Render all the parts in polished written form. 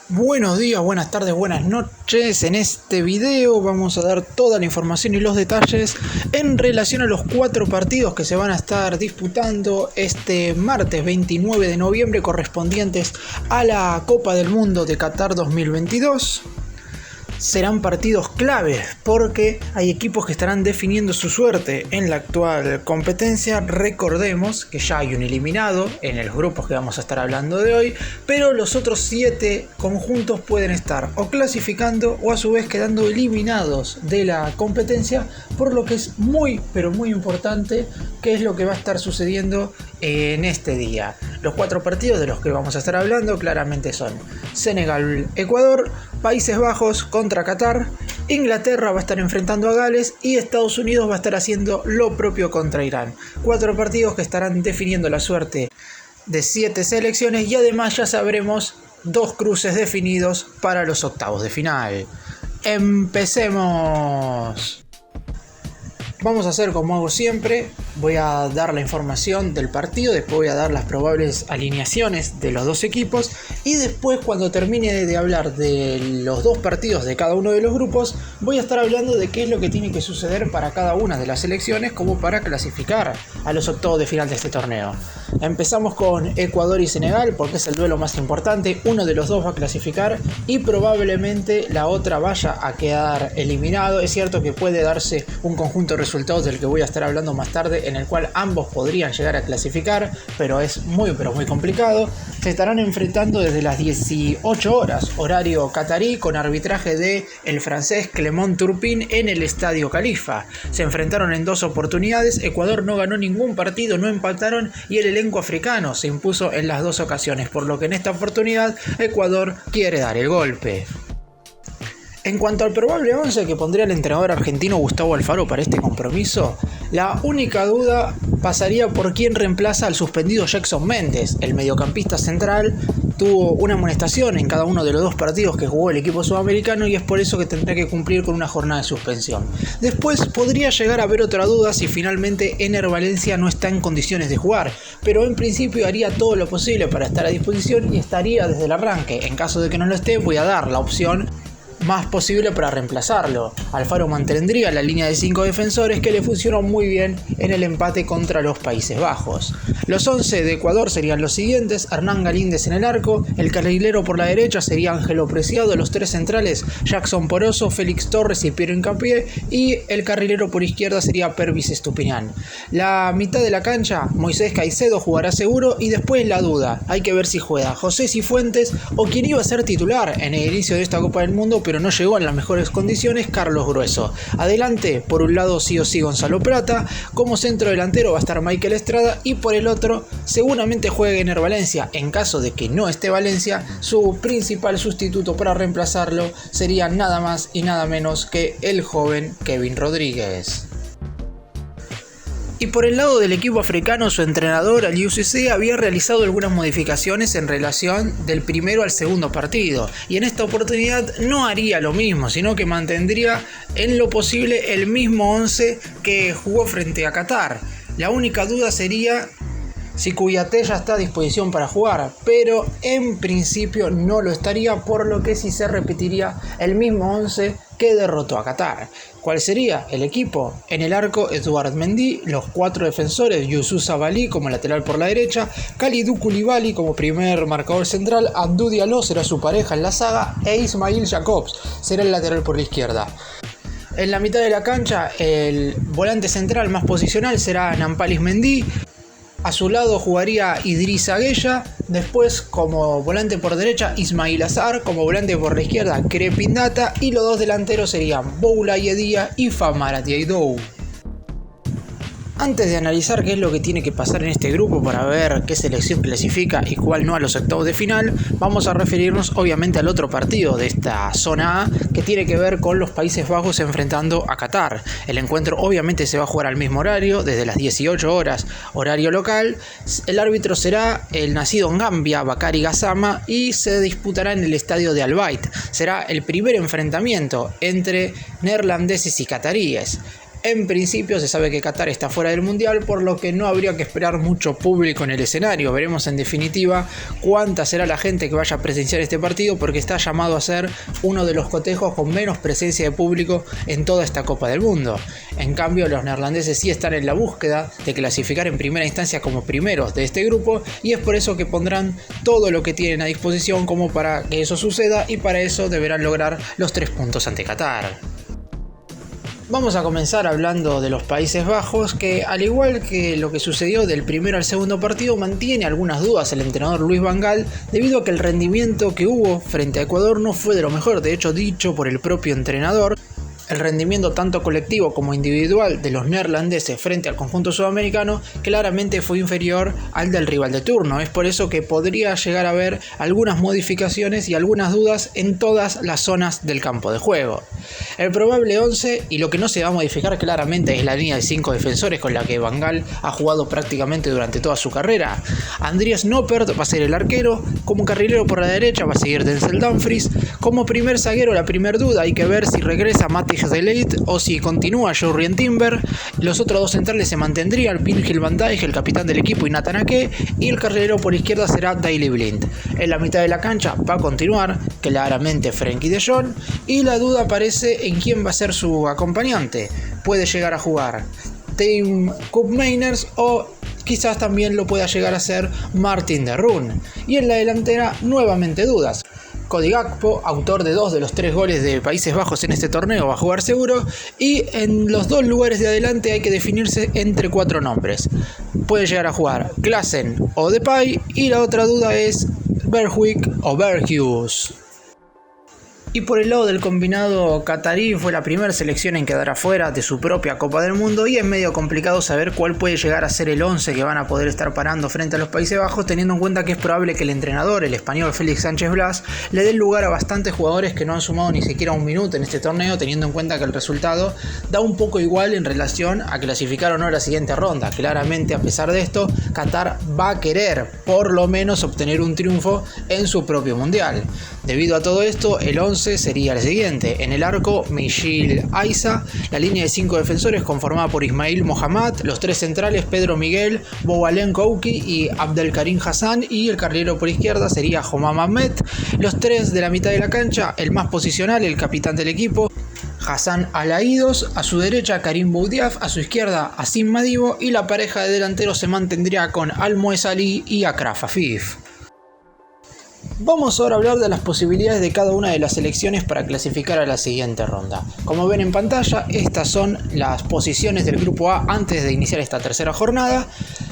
Buenos días, buenas tardes, buenas noches. En este video vamos a dar toda la información y los detalles en relación a los 4 partidos que se van a estar disputando este martes 29 de noviembre correspondientes a la Copa del Mundo de Qatar 2022. Serán partidos claves porque hay equipos que estarán definiendo su suerte en la actual competencia. Recordemos que ya hay un eliminado en los grupos que vamos a estar hablando de hoy, pero los otros 7 conjuntos pueden estar o clasificando o a su vez quedando eliminados de la competencia, por lo que es muy pero muy importante qué es lo que va a estar sucediendo en este día. Los 4 partidos de los que vamos a estar hablando claramente son Senegal-Ecuador, Países Bajos contra Qatar, Inglaterra va a estar enfrentando a Gales y Estados Unidos va a estar haciendo lo propio contra Irán. 4 partidos que estarán definiendo la suerte de 7 selecciones y además ya sabremos 2 cruces definidos para los octavos de final. ¡Empecemos! Vamos a hacer como hago siempre, voy a dar la información del partido, después voy a dar las probables alineaciones de los 2 equipos y después cuando termine de hablar de los 2 partidos de cada uno de los grupos voy a estar hablando de qué es lo que tiene que suceder para cada una de las selecciones como para clasificar a los octavos de final de este torneo. Empezamos con Ecuador y Senegal porque es el duelo más importante, uno de los 2 va a clasificar y probablemente la otra vaya a quedar eliminado. Es cierto que puede darse un conjunto de resultados del que voy a estar hablando más tarde en el cual ambos podrían llegar a clasificar, pero es muy complicado. Se estarán enfrentando desde las 18 horas horario catarí con arbitraje de el francés Clément Turpin en el Estadio Khalifa. Se enfrentaron en 2 oportunidades, Ecuador no ganó ningún partido, no empataron y el elenco africano se impuso en las 2 ocasiones, por lo que en esta oportunidad Ecuador quiere dar el golpe. En cuanto al probable 11 que pondría el entrenador argentino Gustavo Alfaro para este compromiso, la única duda pasaría por quién reemplaza al suspendido Jackson Méndez. El mediocampista central tuvo una amonestación en cada uno de los 2 partidos que jugó el equipo sudamericano y es por eso que tendrá que cumplir con una jornada de suspensión. Después podría llegar a haber otra duda si finalmente Ener Valencia no está en condiciones de jugar, pero en principio haría todo lo posible para estar a disposición y estaría desde el arranque. En caso de que no lo esté, voy a dar la opción más posible para reemplazarlo. Alfaro mantendría la línea de 5 defensores que le funcionó muy bien en el empate contra los Países Bajos. Los 11 de Ecuador serían los siguientes: Hernán Galíndez en el arco, el carrilero por la derecha sería Ángelo Preciado, los 3 centrales Jackson Poroso, Félix Torres y Piero Hincapié, y el carrilero por izquierda sería Pervis Estupiñán. La mitad de la cancha, Moisés Caicedo jugará seguro y después la duda, hay que ver si juega José Cifuentes o quien iba a ser titular en el inicio de esta Copa del Mundo pero no llegó en las mejores condiciones, Carlos Grueso. Adelante, por un lado sí o sí Gonzalo Prata, como centro delantero va a estar Michael Estrada y por el otro seguramente juegue Ener Valencia. En caso de que no esté Valencia, su principal sustituto para reemplazarlo sería nada más y nada menos que el joven Kevin Rodríguez. Y por el lado del equipo africano, su entrenador Aliou Cissé había realizado algunas modificaciones en relación del primero al segundo partido, y en esta oportunidad no haría lo mismo, sino que mantendría en lo posible el mismo 11 que jugó frente a Qatar. La única duda sería si Kouyaté ya está a disposición para jugar, pero en principio no lo estaría, por lo que sí se repetiría el mismo 11 que derrotó a Qatar. ¿Cuál sería el equipo? En el arco, Edouard Mendy, los 4 defensores, Youssouf Sabaly como lateral por la derecha, Kalidou Koulibaly como primer marcador central, Abdou Diallo será su pareja en la saga e Ismail Jacobs será el lateral por la izquierda. En la mitad de la cancha, el volante central más posicional será Nampalys Mendy. A su lado jugaría Idrissa Gueye, después como volante por derecha Ismail Azar, como volante por la izquierda Krépin Diatta y los 2 delanteros serían Boulaye Dia y Famara Diédhiou. Antes de analizar qué es lo que tiene que pasar en este grupo para ver qué selección clasifica y cuál no a los octavos de final, vamos a referirnos obviamente al otro partido de esta zona A que tiene que ver con los Países Bajos enfrentando a Qatar. El encuentro obviamente se va a jugar al mismo horario, desde las 18 horas horario local. El árbitro será el nacido en Gambia, Bakary Gassama, y se disputará en el estadio de Al Bayt. Será el primer enfrentamiento entre neerlandeses y cataríes. En principio se sabe que Qatar está fuera del mundial, por lo que no habría que esperar mucho público en el escenario. Veremos en definitiva cuánta será la gente que vaya a presenciar este partido, porque está llamado a ser uno de los cotejos con menos presencia de público en toda esta Copa del Mundo. En cambio, los neerlandeses sí están en la búsqueda de clasificar en primera instancia como primeros de este grupo, y es por eso que pondrán todo lo que tienen a disposición como para que eso suceda, y para eso deberán lograr los 3 puntos ante Qatar. Vamos a comenzar hablando de los Países Bajos, que al igual que lo que sucedió del primero al segundo partido, mantiene algunas dudas el entrenador Louis van Gaal, debido a que el rendimiento que hubo frente a Ecuador no fue de lo mejor. De hecho, dicho por el propio entrenador, el rendimiento tanto colectivo como individual de los neerlandeses frente al conjunto sudamericano claramente fue inferior al del rival de turno. Es por eso que podría llegar a haber algunas modificaciones y algunas dudas en todas las zonas del campo de juego. El probable 11, y lo que no se va a modificar claramente, es la línea de 5 defensores con la que Van Gaal ha jugado prácticamente durante toda su carrera. Andries Noppert va a ser el arquero, como carrilero por la derecha va a seguir Denzel Dumfries, como primer zaguero la primer duda, hay que ver si regresa Matthijs de Ligt o si continúa Jurrien Timber. Los otros dos centrales se mantendrían Virgil van Dijk, el capitán del equipo, y Nathan Ake, y el carrilero por izquierda será Daley Blind. En la mitad de la cancha va a continuar claramente Frenkie de Jong, y la duda aparece en quién va a ser su acompañante. Puede llegar a jugar Tim Koopmeiners o quizás también lo pueda llegar a ser Martin de Roon. Y en la delantera nuevamente dudas. Cody Gakpo, autor de 2 de los 3 goles de Países Bajos en este torneo, va a jugar seguro, y en los 2 lugares de adelante hay que definirse entre 4 nombres. Puede llegar a jugar Klaassen o Depay, y la otra duda es Bergwijn o Berghuis. Y por el lado del combinado catarí, fue la primera selección en quedar afuera de su propia Copa del Mundo, y es medio complicado saber cuál puede llegar a ser el 11 que van a poder estar parando frente a los Países Bajos, teniendo en cuenta que es probable que el entrenador, el español Félix Sánchez Blas, le dé lugar a bastantes jugadores que no han sumado ni siquiera un minuto en este torneo, teniendo en cuenta que el resultado da un poco igual en relación a clasificar o no a la siguiente ronda. Claramente, a pesar de esto, Qatar va a querer por lo menos obtener un triunfo en su propio mundial. Debido a todo esto, el 11 sería el siguiente: en el arco, Michil Aiza, la línea de 5 defensores conformada por Ismail Mohamed, los 3 centrales, Pedro Miguel, Boualem Kouki y Abdelkarim Hassan, y el carrilero por izquierda sería Homam Ahmed. Los 3 de la mitad de la cancha, el más posicional, el capitán del equipo, Hassan Al-Aidos, a su derecha Karim Boudiaf, a su izquierda Asim Madibo, y la pareja de delanteros se mantendría con Al-Moez Ali y Achraf Afif. Vamos ahora a hablar de las posibilidades de cada una de las selecciones para clasificar a la siguiente ronda. Como ven en pantalla, estas son las posiciones del grupo A antes de iniciar esta tercera jornada.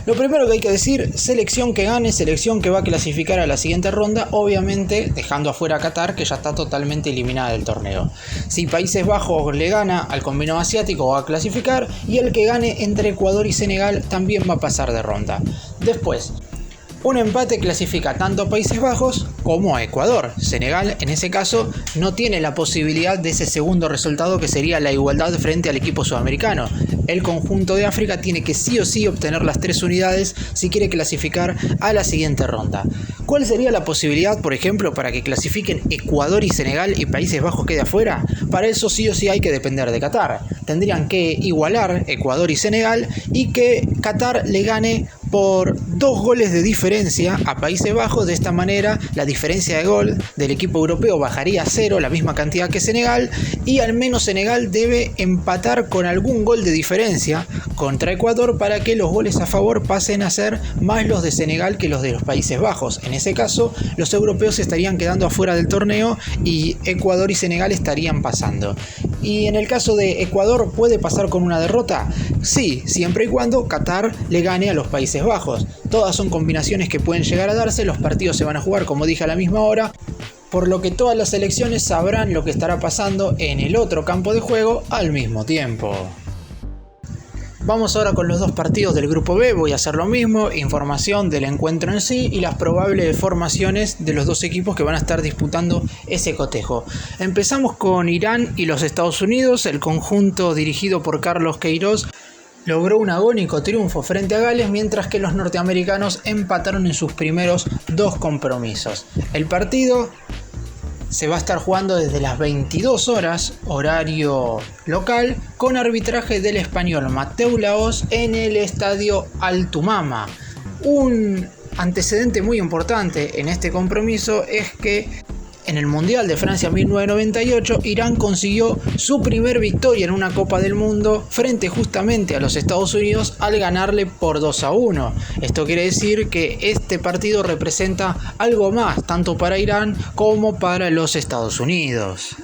Lo primero que hay que decir: selección que gane, selección que va a clasificar a la siguiente ronda, obviamente dejando afuera a Qatar, que ya está totalmente eliminada del torneo. Si Países Bajos le gana al combinado asiático, va a clasificar, y el que gane entre Ecuador y Senegal también va a pasar de ronda. Después, un empate clasifica tanto a Países Bajos como a Ecuador. Senegal, en ese caso, no tiene la posibilidad de ese segundo resultado, que sería la igualdad frente al equipo sudamericano. El conjunto de África tiene que sí o sí obtener las 3 unidades si quiere clasificar a la siguiente ronda. ¿Cuál sería la posibilidad, por ejemplo, para que clasifiquen Ecuador y Senegal y Países Bajos quede afuera? Para eso sí o sí hay que depender de Qatar. Tendrían que igualar Ecuador y Senegal, y que Qatar le gane por 2 goles de diferencia a Países Bajos. De esta manera, la diferencia de gol del equipo europeo bajaría a 0, la misma cantidad que Senegal, y al menos Senegal debe empatar con algún gol de diferencia contra Ecuador para que los goles a favor pasen a ser más los de Senegal que los de los Países Bajos. En ese caso, los europeos estarían quedando afuera del torneo y Ecuador y Senegal estarían pasando. Y en el caso de Ecuador, ¿puede pasar con una derrota? Sí, siempre y cuando Qatar le gane a los Países Bajos. Todas son combinaciones que pueden llegar a darse. Los partidos se van a jugar, como dije, a la misma hora, por lo que todas las selecciones sabrán lo que estará pasando en el otro campo de juego al mismo tiempo. Vamos ahora con los 2 partidos del grupo B. Voy a hacer lo mismo, información del encuentro en sí y las probables formaciones de los 2 equipos que van a estar disputando ese cotejo. Empezamos con Irán y los Estados Unidos. El conjunto dirigido por Carlos Queiroz logró un agónico triunfo frente a Gales, mientras que los norteamericanos empataron en sus primeros 2 compromisos. El partido Se va a estar jugando desde las 22 horas, horario local, con arbitraje del español Mateu Laoz en el estadio Altumama. Un antecedente muy importante en este compromiso es que en el Mundial de Francia 1998, Irán consiguió su primer victoria en una Copa del Mundo frente justamente a los Estados Unidos al ganarle por 2-1. Esto quiere decir que este partido representa algo más, tanto para Irán como para los Estados Unidos.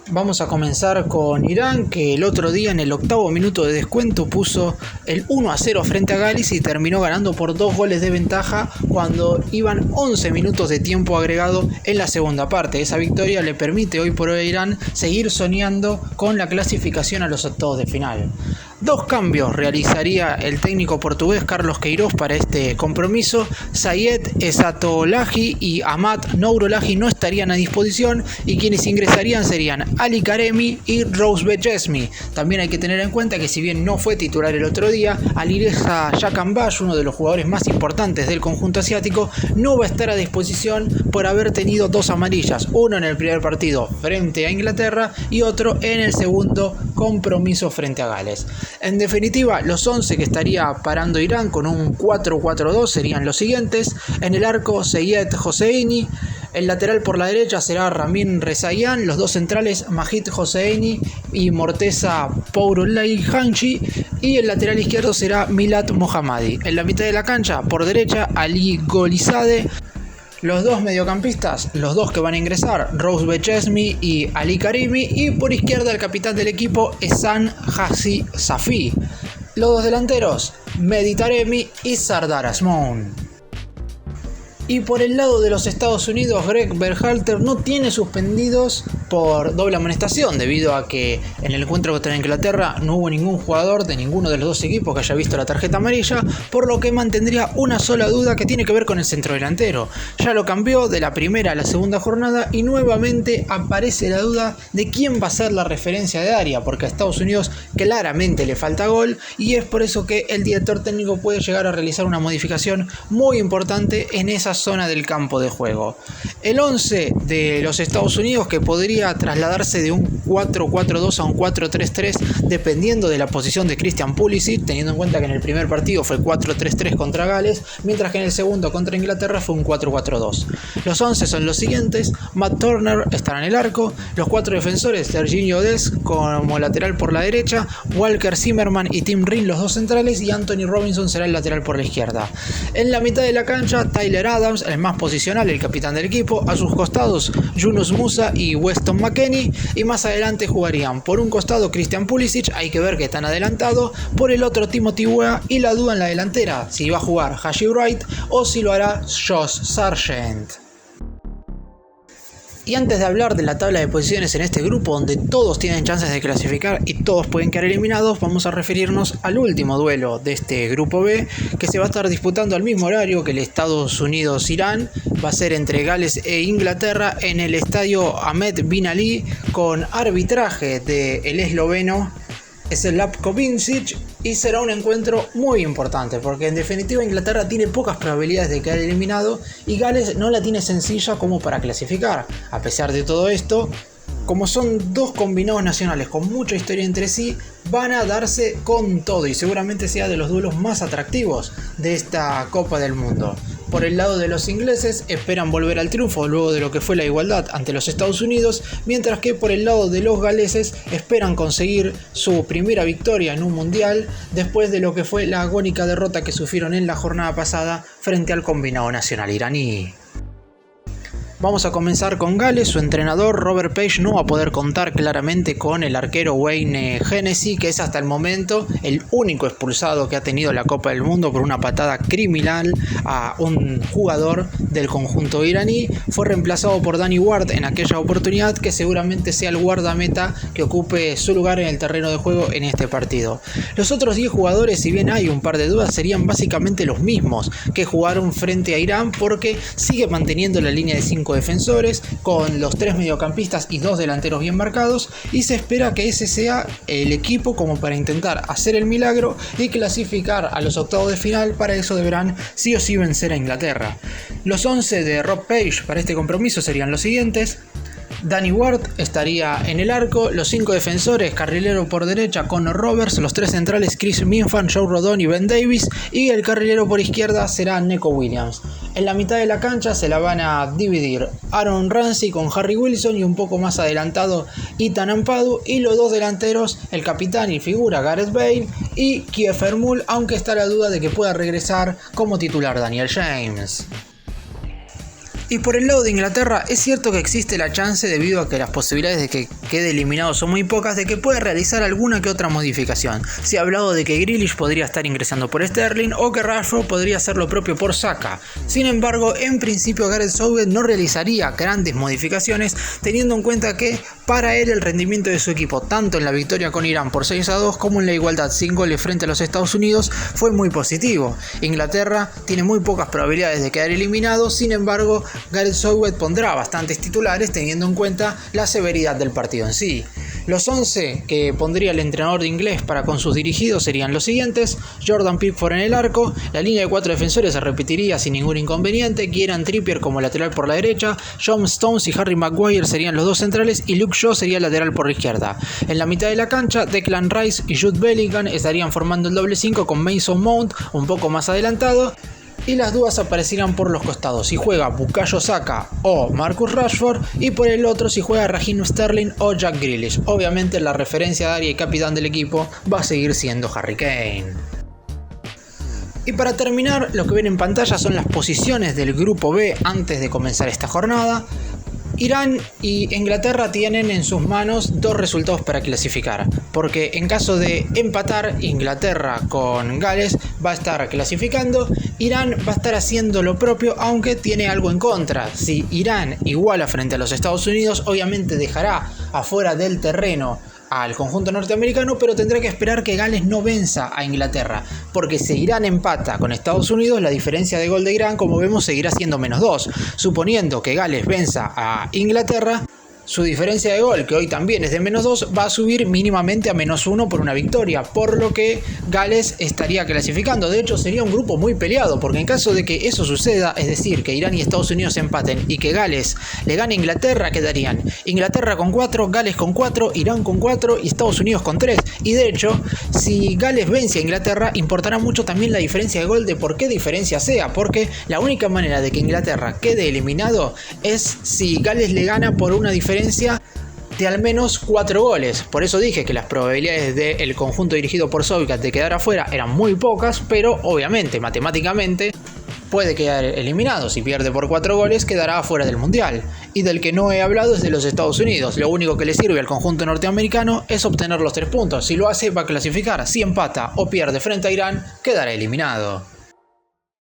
Vamos a comenzar con Irán, que el otro día en el 8º minuto de descuento puso el 1-0 frente a Gales y terminó ganando por 2 goles de ventaja cuando iban 11 minutos de tiempo agregado en la segunda parte. Esa victoria le permite hoy por hoy a Irán seguir soñando con la clasificación a los octavos de final. 2 cambios realizaría el técnico portugués Carlos Queiroz para este compromiso. Zayed Ezatolahi y Ahmad Nourolahi no estarían a disposición y quienes ingresarían serían Ali Karemi y Rose Bejesmi. También hay que tener en cuenta que si bien no fue titular el otro día, Alireza Jakanbash, uno de los jugadores más importantes del conjunto asiático, no va a estar a disposición por haber tenido 2 amarillas, uno en el primer partido frente a Inglaterra y otro en el segundo compromiso frente a Gales. En definitiva, los 11 que estaría parando Irán con un 4-4-2 serían los siguientes: en el arco Seyed Hosseini, el lateral por la derecha será Ramin Rezaian, los 2 centrales Majid Hosseini y Morteza Pourleihanchi, y el lateral izquierdo será Milad Mohammadi. En la mitad de la cancha, por derecha, Ali Golizadeh. Los 2 mediocampistas, los 2 que van a ingresar, Rose Bejesmi y Ali Karimi, y por izquierda el capitán del equipo, Ehsan Hassi Safi. Los 2 delanteros, Mehdi Taremi y Sardar Azmoun. Y por el lado de los Estados Unidos, Greg Berhalter no tiene suspendidos por doble amonestación, debido a que en el encuentro contra Inglaterra no hubo ningún jugador de ninguno de los 2 equipos que haya visto la tarjeta amarilla, por lo que mantendría una sola duda que tiene que ver con el centrodelantero. Ya lo cambió de la primera a la segunda jornada y nuevamente aparece la duda de quién va a ser la referencia de área, porque a Estados Unidos claramente le falta gol y es por eso que el director técnico puede llegar a realizar una modificación muy importante en esa zona del campo de juego. El 11 de los Estados Unidos, que podría trasladarse de un 4-4-2 a un 4-3-3 dependiendo de la posición de Christian Pulisic, teniendo en cuenta que en el primer partido fue 4-3-3 contra Gales, mientras que en el segundo contra Inglaterra fue un 4-4-2. Los 11 son los siguientes: Matt Turner estará en el arco, los 4 defensores, Serginho Dest como lateral por la derecha, Walker Zimmerman y Tim Ring los 2 centrales, y Anthony Robinson será el lateral por la izquierda. En la mitad de la cancha, Tyler Adams, el más posicional, el capitán del equipo, a sus costados Yunus Musa y Weston McKennie, y más adelante jugarían por un costado Christian Pulisic, hay que ver que están adelantados, por el otro Timothy Weah, y la duda en la delantera, si va a jugar Haji Wright o si lo hará Josh Sargent. Y antes de hablar de la tabla de posiciones en este grupo, donde todos tienen chances de clasificar y todos pueden quedar eliminados, vamos a referirnos al último duelo de este grupo B, que se va a estar disputando al mismo horario que el Estados Unidos-Irán. Va a ser entre Gales e Inglaterra en el estadio Ahmed Bin Ali, con arbitraje del esloveno Slavko Vincic, y será un encuentro muy importante porque en definitiva Inglaterra tiene pocas probabilidades de quedar eliminado y Gales no la tiene sencilla como para clasificar. A pesar de todo esto, como son 2 combinados nacionales con mucha historia entre sí, van a darse con todo y seguramente sea de los duelos más atractivos de esta Copa del Mundo. Por el lado de los ingleses, esperan volver al triunfo luego de lo que fue la igualdad ante los Estados Unidos, mientras que por el lado de los galeses esperan conseguir su primera victoria en un mundial después de lo que fue la agónica derrota que sufrieron en la jornada pasada frente al combinado nacional iraní. Vamos a comenzar con Gales. Su entrenador Robert Page no va a poder contar claramente con el arquero Wayne Hennessy, que es hasta el momento el único expulsado que ha tenido la Copa del Mundo por una patada criminal a un jugador del conjunto iraní. Fue reemplazado por Danny Ward en aquella oportunidad, que seguramente sea el guardameta que ocupe su lugar en el terreno de juego en este partido. Los otros 10 jugadores, si bien hay un par de dudas, serían básicamente los mismos que jugaron frente a Irán, porque sigue manteniendo la línea de 5 5 defensores, con los 3 mediocampistas y 2 delanteros bien marcados, y se espera que ese sea el equipo como para intentar hacer el milagro y clasificar a los octavos de final. Para eso deberán sí o sí vencer a Inglaterra. Los 11 de Rob Page para este compromiso serían los siguientes: Danny Ward estaría en el arco, los 5 defensores, carrilero por derecha Connor Roberts, los 3 centrales Chris Minfan, Joe Rodon y Ben Davis, y el carrilero por izquierda será Neco Williams. En la mitad de la cancha se la van a dividir Aaron Ramsey con Harry Wilson y un poco más adelantado Ethan Ampadu, y los 2 delanteros, el capitán y figura Gareth Bale y Kiefer Moore, aunque está la duda de que pueda regresar como titular Daniel James. Y por el lado de Inglaterra, es cierto que existe la chance, debido a que las posibilidades de que quede eliminado son muy pocas, de que pueda realizar alguna que otra modificación. Se ha hablado de que Grealish podría estar ingresando por Sterling o que Rashford podría hacer lo propio por Saka. Sin embargo, en principio Gareth Southgate no realizaría grandes modificaciones, teniendo en cuenta que para él el rendimiento de su equipo, tanto en la victoria con Irán por 6-2 como en la igualdad sin goles frente a los Estados Unidos, fue muy positivo. Inglaterra tiene muy pocas probabilidades de quedar eliminado, sin embargo Gareth Southgate pondrá bastantes titulares teniendo en cuenta la severidad del partido en sí. Los 11 que pondría el entrenador inglés para con sus dirigidos serían los siguientes: Jordan Pickford en el arco, la línea de 4 defensores se repetiría sin ningún inconveniente, Kieran Trippier como lateral por la derecha, John Stones y Harry Maguire serían los 2 centrales y Luke Shaw sería lateral por la izquierda. En la mitad de la cancha, Declan Rice y Jude Bellingham estarían formando el doble 5 con Mason Mount un poco más adelantado, y las dudas aparecirán por los costados si juega Bukayo Saka o Marcus Rashford, y por el otro si juega Raheem Sterling o Jack Grealish. Obviamente la referencia de área y capitán del equipo va a seguir siendo Harry Kane. Y para terminar, lo que ven en pantalla son las posiciones del grupo B antes de comenzar esta jornada. Irán y Inglaterra tienen en sus manos 2 resultados para clasificar, porque en caso de empatar Inglaterra con Gales va a estar clasificando, Irán va a estar haciendo lo propio, aunque tiene algo en contra. Si Irán iguala frente a los Estados Unidos, obviamente dejará afuera del terreno al conjunto norteamericano, pero tendrá que esperar que Gales no venza a Inglaterra, porque si Irán empata con Estados Unidos, la diferencia de gol de Irán, como vemos, seguirá siendo -2. Suponiendo que Gales venza a Inglaterra, su diferencia de gol, que hoy también es de -2, va a subir mínimamente a -1 por una victoria, por lo que Gales estaría clasificando. De hecho, sería un grupo muy peleado, porque en caso de que eso suceda, es decir, que Irán y Estados Unidos empaten y que Gales le gane a Inglaterra, quedarían Inglaterra con 4, Gales con 4, Irán con 4 y Estados Unidos con 3. Y de hecho, si Gales vence a Inglaterra, importará mucho también la diferencia de gol, de por qué diferencia sea, porque la única manera de que Inglaterra quede eliminado es si Gales le gana por una diferencia de al menos 4 goles. Por eso dije que las probabilidades del conjunto dirigido por Southgate de quedar afuera eran muy pocas, pero obviamente matemáticamente puede quedar eliminado. Si pierde por 4 goles quedará afuera del mundial. Y del que no he hablado es de los Estados Unidos. Lo único que le sirve al conjunto norteamericano es obtener los 3 puntos. Si lo hace, va a clasificar. Si empata o pierde frente a Irán, quedará eliminado.